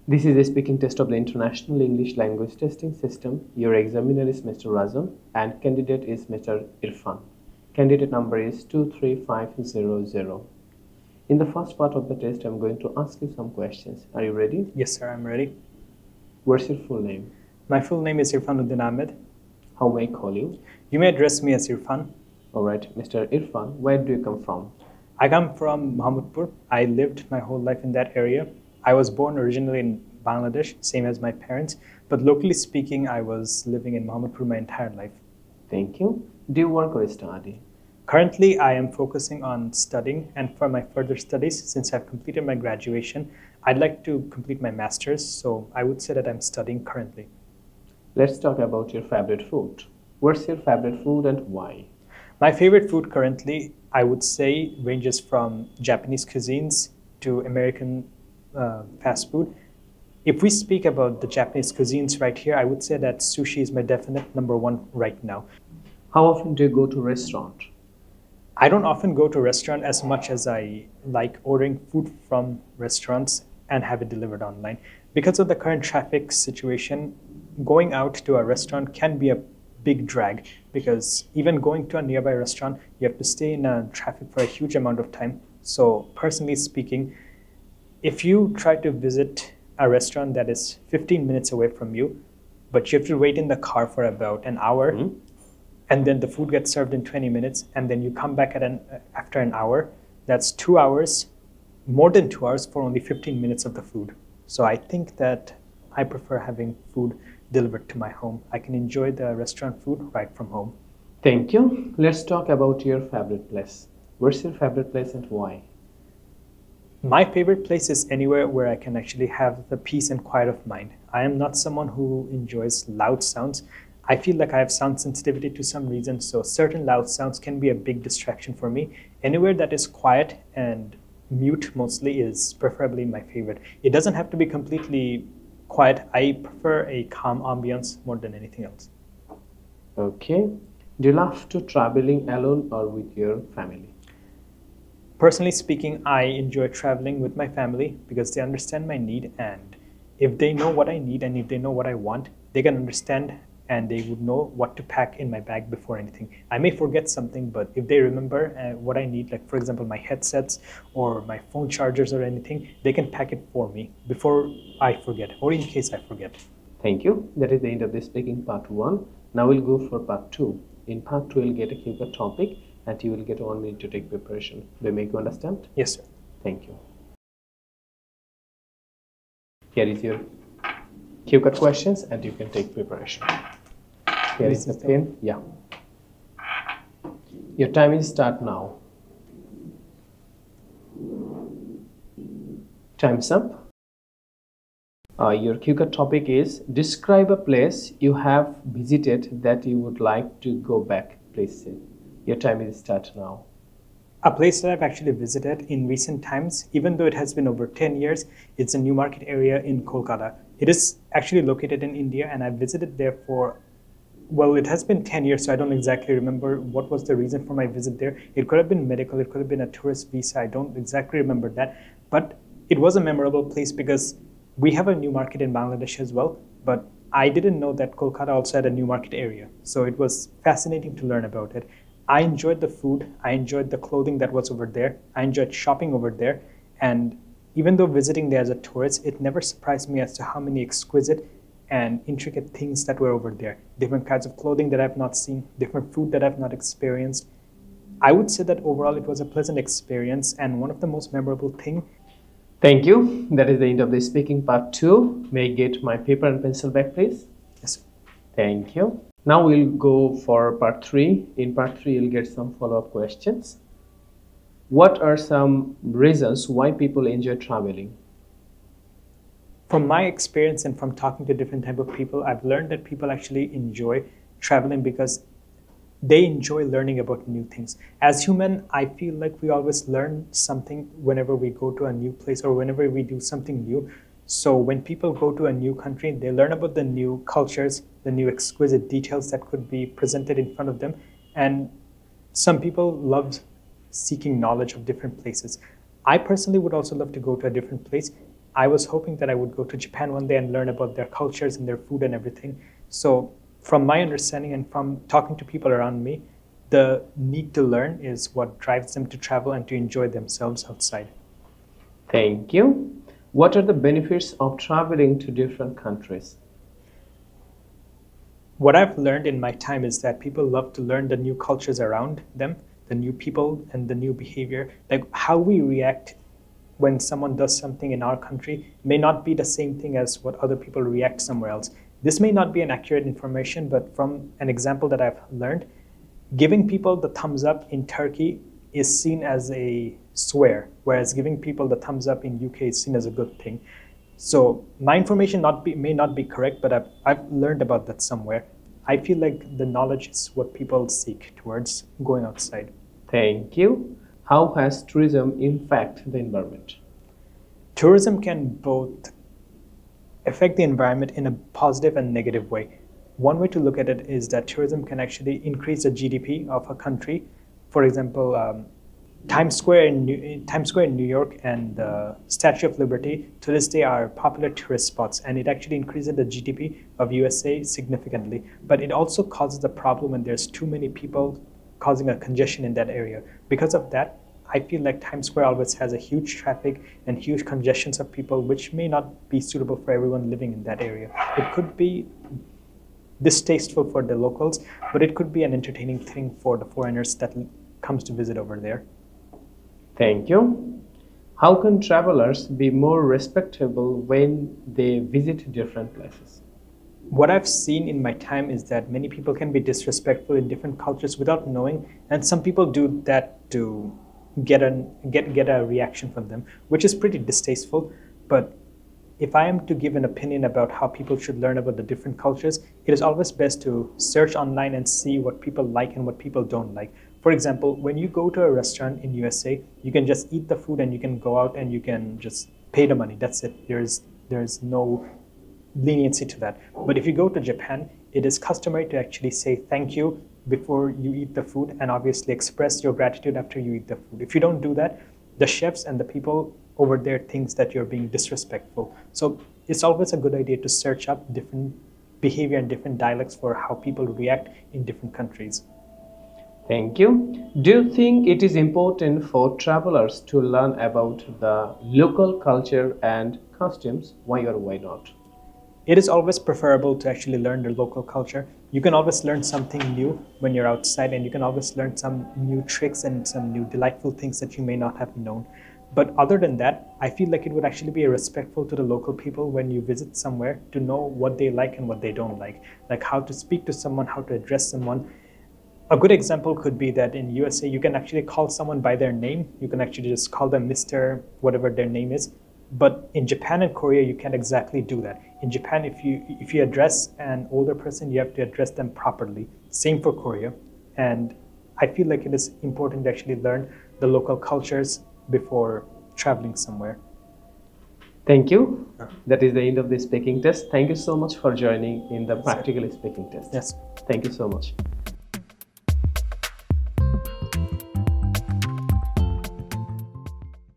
This is a speaking test of the International English Language Testing System. Your examiner is Mr. Razam and candidate is Mr. Irfan. Candidate number is 23500. In the first part of the test, I'm going to ask you some questions. Are you ready? Yes, sir, I'm ready. What's your full name? My full name is Irfanuddin Ahmed. How may I call you? You may address me as Irfan. Alright, Mr. Irfan, where do you come from? I come from Mahmudpur. I lived my whole life in that area. I was born originally in Bangladesh, same as my parents, but locally speaking, I was living in Mahmudpur my entire life. Thank you. Do you work or study? Currently, I am focusing on studying, and for my further studies, since I've completed my graduation, I'd like to complete my master's, so I would say that I'm studying currently. Let's talk about your favorite food. What's your favorite food and why? My favorite food currently, I would say, ranges from Japanese cuisines to American fast food. If we speak about the Japanese cuisines right here, I would say that sushi is my definite number one right now. How often do you go to restaurant? I don't often go to a restaurant as much as I like ordering food from restaurants and have it delivered online. Because of the current traffic situation, going out to a restaurant can be a big drag, because even going to a nearby restaurant, you have to stay in traffic for a huge amount of time. So personally speaking, if you try to visit a restaurant that is 15 minutes away from you, but you have to wait in the car for about an hour, and then the food gets served in 20 minutes, and then you come back after an hour, that's 2 hours, more than 2 hours for only 15 minutes of the food. So I think that I prefer having food delivered to my home. I can enjoy the restaurant food right from home. Thank you. Let's talk about your favorite place. What's your favorite place and why? My favorite place is anywhere where I can actually have the peace and quiet of mind. I am not someone who enjoys loud sounds. I feel like I have sound sensitivity to some reason, so certain loud sounds can be a big distraction for me. Anywhere that is quiet and mute mostly is preferably my favorite. It doesn't have to be completely quiet. I prefer a calm ambience more than anything else. Okay. Do you love to traveling alone or with your family? Personally speaking, I enjoy traveling with my family because they understand my need, and if they know what I need and if they know what I want, they can understand and they would know what to pack in my bag before anything. I may forget something, but if they remember what I need, like for example, my headsets or my phone chargers or anything, they can pack it for me before I forget, or in case I forget. Thank you. That is the end of the speaking part 1. Now we'll go for part 2. In part 2, you'll get a Q-card topic and you will get 1 minute to take preparation. Do I make you understand? Yes, sir. Thank you. Here is your Q-card questions and you can take preparation. Here is the pen. Yeah. Your time is start now. Time's up. Your Q-card topic is describe a place you have visited that you would like to go back. Please say. Your time is start now. A place that I've actually visited in recent times, even though it has been over 10 years, it's a Newmarket area in Kolkata. It is actually located in India, and I visited there for, well, it has been 10 years, so I don't exactly remember what was the reason for my visit there. It could have been medical, it could have been a tourist visa, I don't exactly remember that. But it was a memorable place because we have a Newmarket in Bangladesh as well, but I didn't know that Kolkata also had a Newmarket area. So it was fascinating to learn about it. I enjoyed the food, I enjoyed the clothing that was over there, I enjoyed shopping over there, and even though visiting there as a tourist, it never surprised me as to how many exquisite and intricate things that were over there. Different kinds of clothing that I've not seen, different food that I've not experienced. I would say that overall it was a pleasant experience and one of the most memorable things. Thank you. That is the end of the speaking part 2. May I get my paper and pencil back, please? Yes, sir. Thank you. Now we'll go for part 3. In part 3, you'll get some follow-up questions. What are some reasons why people enjoy traveling? From my experience and from talking to different type of people, I've learned that people actually enjoy traveling because they enjoy learning about new things. As human, I feel like we always learn something whenever we go to a new place or whenever we do something new. So when people go to a new country, they learn about the new cultures, the new exquisite details that could be presented in front of them. And some people love seeking knowledge of different places. I personally would also love to go to a different place. I was hoping that I would go to Japan one day and learn about their cultures and their food and everything. So from my understanding and from talking to people around me, the need to learn is what drives them to travel and to enjoy themselves outside. Thank you. What are the benefits of traveling to different countries? What I've learned in my time is that people love to learn the new cultures around them, the new people and the new behavior. Like how we react when someone does something in our country may not be the same thing as what other people react somewhere else. This may not be an accurate information, but from an example that I've learned, giving people the thumbs up in Turkey is seen as a swear, whereas giving people the thumbs up in UK is seen as a good thing. So my information may not be correct, but I've learned about that somewhere. I feel like the knowledge is what people seek towards going outside. Thank you. How has tourism impacted the environment? Tourism can both affect the environment in a positive and negative way. One way to look at it is that tourism can actually increase the GDP of a country. For example, Times Square in New York and the Statue of Liberty to this day are popular tourist spots, and it actually increases the GDP of USA significantly. But it also causes a problem when there's too many people, causing a congestion in that area. Because of that, I feel like Times Square always has a huge traffic and huge congestions of people, which may not be suitable for everyone living in that area. It could be distasteful for the locals, but it could be an entertaining thing for the foreigners that comes to visit over there. Thank you. How can travelers be more respectable when they visit different places? What I've seen in my time is that many people can be disrespectful in different cultures without knowing, and some people do that to get a reaction from them, which is pretty distasteful. But if I am to give an opinion about how people should learn about the different cultures, it is always best to search online and see what people like and what people don't like. For example, when you go to a restaurant in USA, you can just eat the food and you can go out and you can just pay the money. That's it. There's no leniency to that. But if you go to Japan, it is customary to actually say thank you before you eat the food and obviously express your gratitude after you eat the food. If you don't do that, the chefs and the people over there thinks that you're being disrespectful. So it's always a good idea to search up different behavior and different dialects for how people react in different countries. Thank you. Do you think it is important for travelers to learn about the local culture and costumes? Why or why not? It is always preferable to actually learn the local culture. You can always learn something new when you're outside, and you can always learn some new tricks and some new delightful things that you may not have known. But other than that, I feel like it would actually be respectful to the local people when you visit somewhere to know what they like and what they don't like how to speak to someone, how to address someone. A good example could be that in USA, you can actually call someone by their name. You can actually just call them Mr. whatever their name is. But in Japan and Korea, you can't exactly do that. In Japan, if you address an older person, you have to address them properly. Same for Korea. And I feel like it is important to actually learn the local cultures before traveling somewhere. Thank you. That is the end of the speaking test. Thank you so much for joining in the practical speaking test. Yes. Thank you so much.